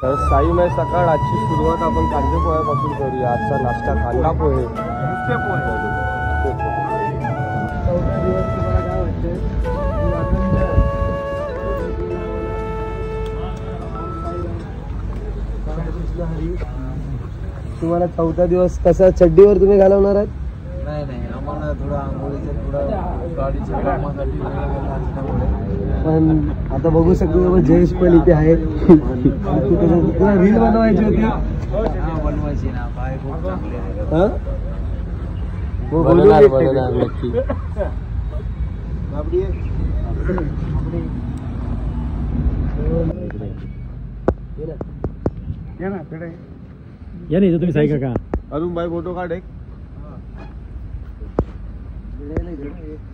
तर साई मै सकाळ आजची सुरुवात आपण कांदे पोह्यापासून करूया. आजचा नाश्ता कांदा पोहे. तुम्हाला चौथा दिवस कसा चड्डीवर तुम्ही घालवणार आहात? नाही आम्हाला थोडं आंघोळीचं थोडं गाडीच्या कामासाठी पण आता बघू शकतो जयेश पण इथे आहे. तुला रील बनवायची होती. बनवायची ना बाय खूप चांगले नक्की. या नाही तुम्ही साई काका. अरुण भाई फोटो काढ एक.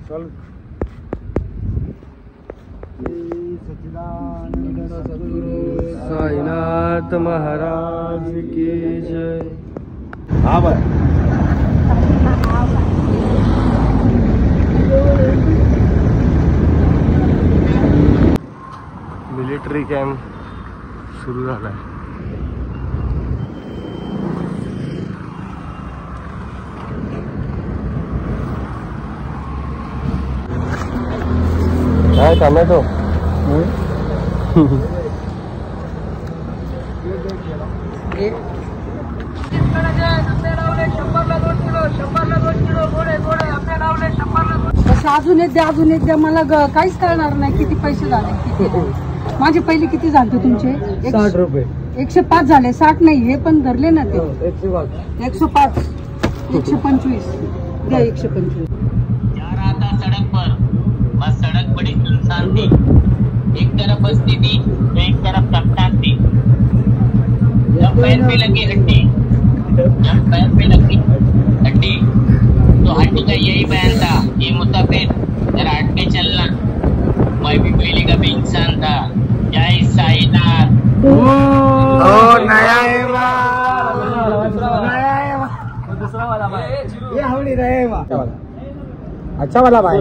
चल. साईनाथ महाराज की जय. हा बाय. मिलिटरी कॅम्प सुरू झालाय. काय टोमॅटो अजून एक द्या मला काहीच कळणार नाही किती पैसे झाले. किती माझे पहिले किती झाले तुमचे? 60 रुपये. 105 झाले. 60 नाही हे पण धरले ना ते. 105 125 द्या. 125 जा रहा था सड़क पर, बस सड़क बड़ी सुनसान थी. एक तरफ बस्ती थी तो एक तरफ चट्टान थी. जब पैर पे लगी हड्डी तो हड्डी का यही बयान था, ये मुसाफिर जरा हट के चलना, मैं भी पहले का भी इंसान था. जय साईनाथ. अच्छा वाला भाई.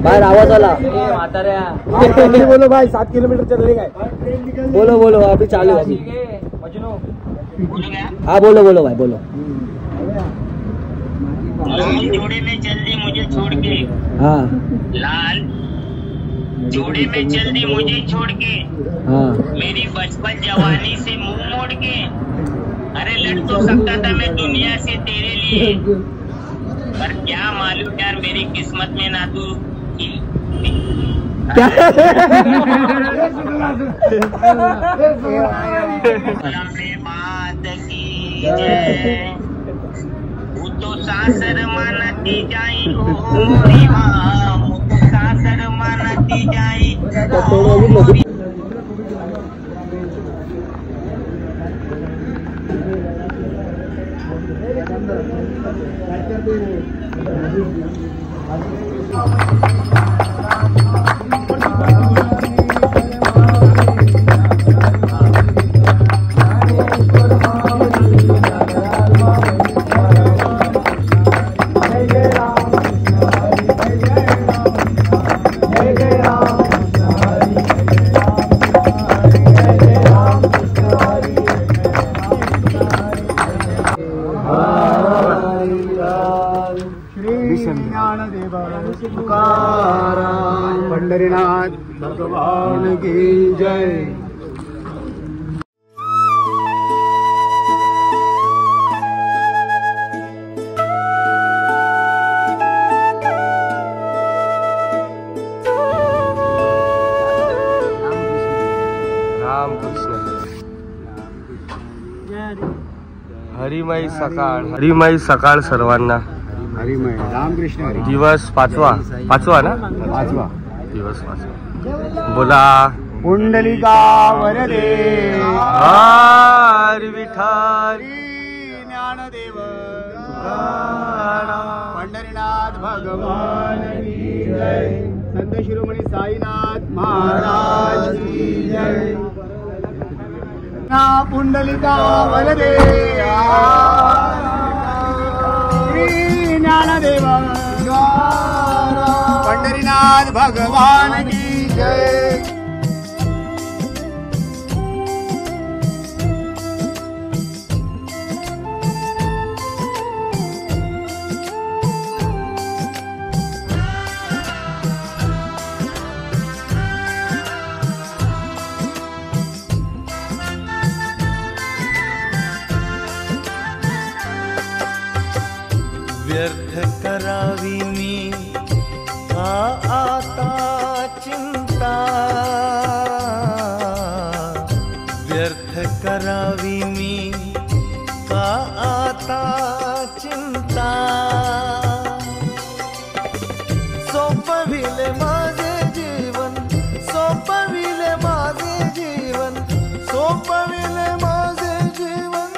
भाई आवाज आला. बोलो भाई 7 किलोमीटर चल गए. बोलो अभी चालू अभी. हाँ बोलो भाई बोलो. लाल जोड़े में जल्दी मुझे छोड़ के. हाँ. लाल जोड़े में जल्दी मुझे छोड़ के. हाँ. मेरी बचपन जवानी से मुंह मोड़ के. अरे लड़ तो सकता था मैं दुनिया से तेरे लिए, पर क्या मालूम यार मेरी किस्मत में ना तू लंबे बात की जय. वो तो सासर मानती जाई हो मोरी माँ, वो तो सासर मानती जाई. पंढरीनाथ भगवान की जय. रामकृष्ण. हरिमाई सकाळ सर्वांना. हरिमय रामकृष्ण. दिवस पाचवा ना. 5वा दिवस 5. बोला पुंडलिका वरदे हरी विठ्ठल. ज्ञानदेव पंढरीनाथ भगवान की जय. संत शिरोमणी साईनाथ महाराज की जय. पुंडलिका वरदे ज्ञानदेव पंढरीनाथ भगवान की जय. करावी मी का आता चिंता, व्यर्थ करावी मी का आता चिंता, सोपविले माझे जीवन, सोपविले माझे जीवन, सोपविले माझे जीवन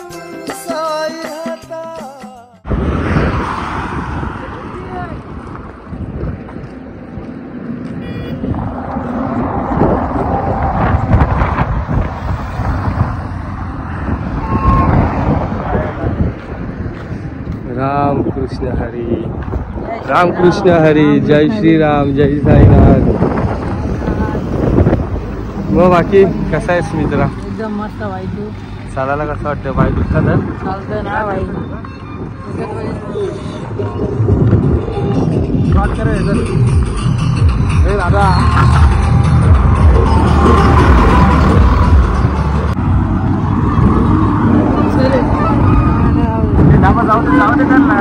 साई हाता. राम कृष्ण हरी, राम कृष्ण हरी, जय श्री राम, जय साईनाथ. मग बाकी कसा आहेस मित्रा? एकदम मस्त भाई. तू चालायला कसं वाटतं? पाय दुखतात? चालतंय ना भाई. दादा जाऊ दे कर ना.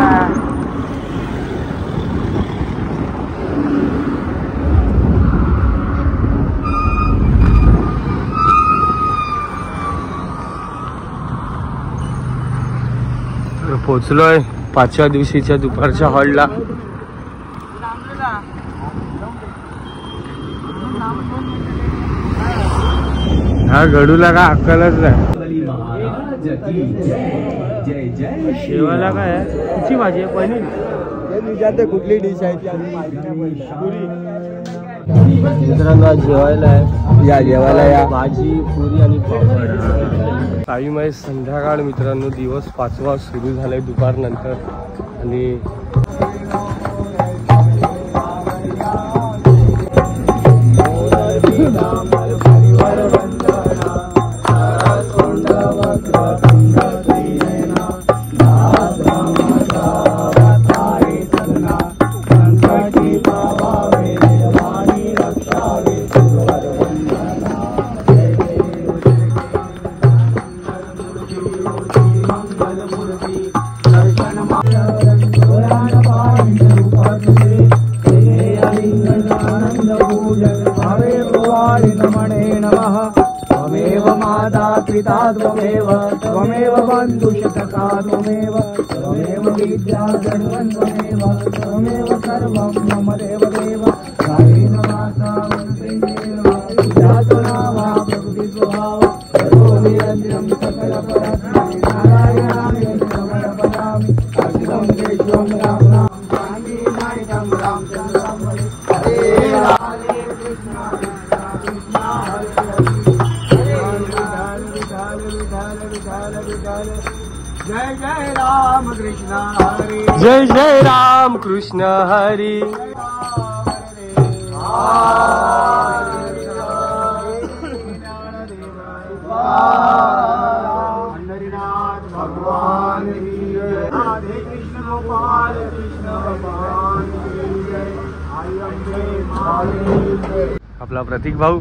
पोचलोय 5व्या दिवशीच्या दुपारच्या हॉलला. हा गडूला का अक्कलच नाही. शेवाला काय आहे? किती भाजी आहे? पनीर विचारते कुठली डिश आहे ती. मित्रांनो आज जेवायला आहे, या जेवायला या. भाजी, पुरी आणि पापड. टाईम आहे संध्याकाळ मित्रांनो. दिवस 5वा सुरू झालाय दुपारनंतर. आणि त्वमेव माता पिता त्वमेव, त्वमेव बन्धुशतका त्वमेव, त्वमेव विद्या सर्वं त्वमेव, त्वमेव सर्वं मम देव देव. कायेन वाचा मन्त्रेण विद्यात्मना वा प्रकृति स्वभाव करोमि यज्ञं सकलपरस्मै नारायणाय समर्पयामि. अखिलं विश्वं राम नायकं रामचन्द्रं हरे राधे कृष्ण कृष्ण हरे. जय जय राम कृष्ण हरी, जय जय राम कृष्ण हरी. पंढरीनाथ भगवान की जय. राधे कृष्ण गोपाल कृष्ण भगवान की जय. आई अंबे माई जय. आपला प्रतीक भाऊ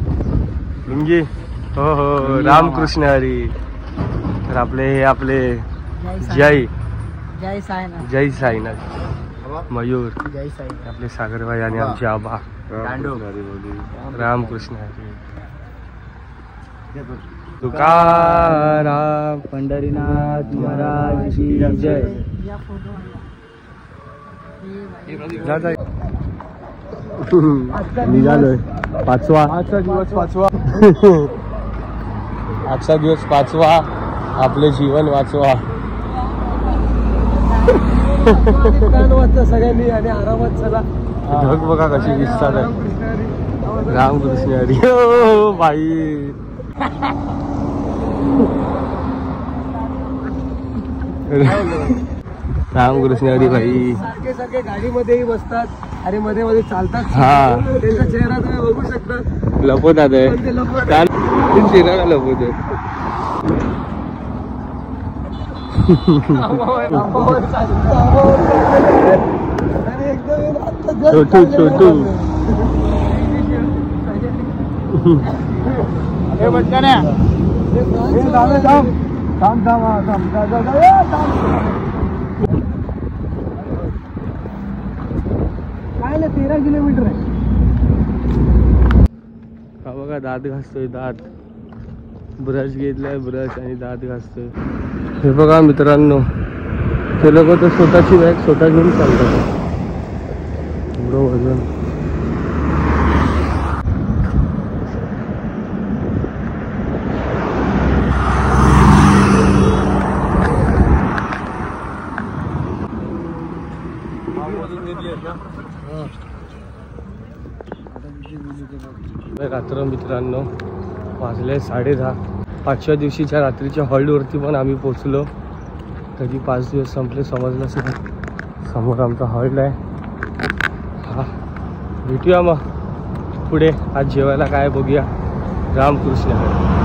लुंगी. हो हो, रामकृष्ण हरी. तर आपले जय जय साईनाथ. जय साईनाथ. मयूर, आपले सागरभाई आणि आमचे आबा रामकृष्ण हरी. तुकाराम पंढरीनाथ महाराज की जय. निघालोय 5वा आजचा दिवस 5वा. आपले जीवन वाचवा. सगळ्यांनी आणि आरामात चला. ढग बघा कशी दिसतात. रामकृष्ण हरी. हो बाई. रामकृष्ण हरी भाई. सगळे गाडीमध्येही बसतात आणि मध्ये मध्ये चालतात. हा, त्यांचा चेहरा तुम्ही बघू शकता. लपवतात चेहरा लपवत. छोटू छोटू. 13 किलोमीटर आहे. हा बघा दात घासतोय, दात ब्रश घेतलाय, ब्रश आणि दात घासतोय. हे बघा मित्रांनो, ते लोक तर स्वतःची बॅग स्वतः घेऊन चालतात. एवढं वजन. रात्र मित्रांनो वाजले 10:30. 5व्या दिवशीच्या रात्रीच्या हॉल्टवरती पण आम्ही पोचलो. कधी 5 दिवस संपले समजलंच नाही. समोर आमचा हॉल्ट आहे. हा भेटूया मग पुढे. आज जेवायला काय बघूया. रामकृष्ण.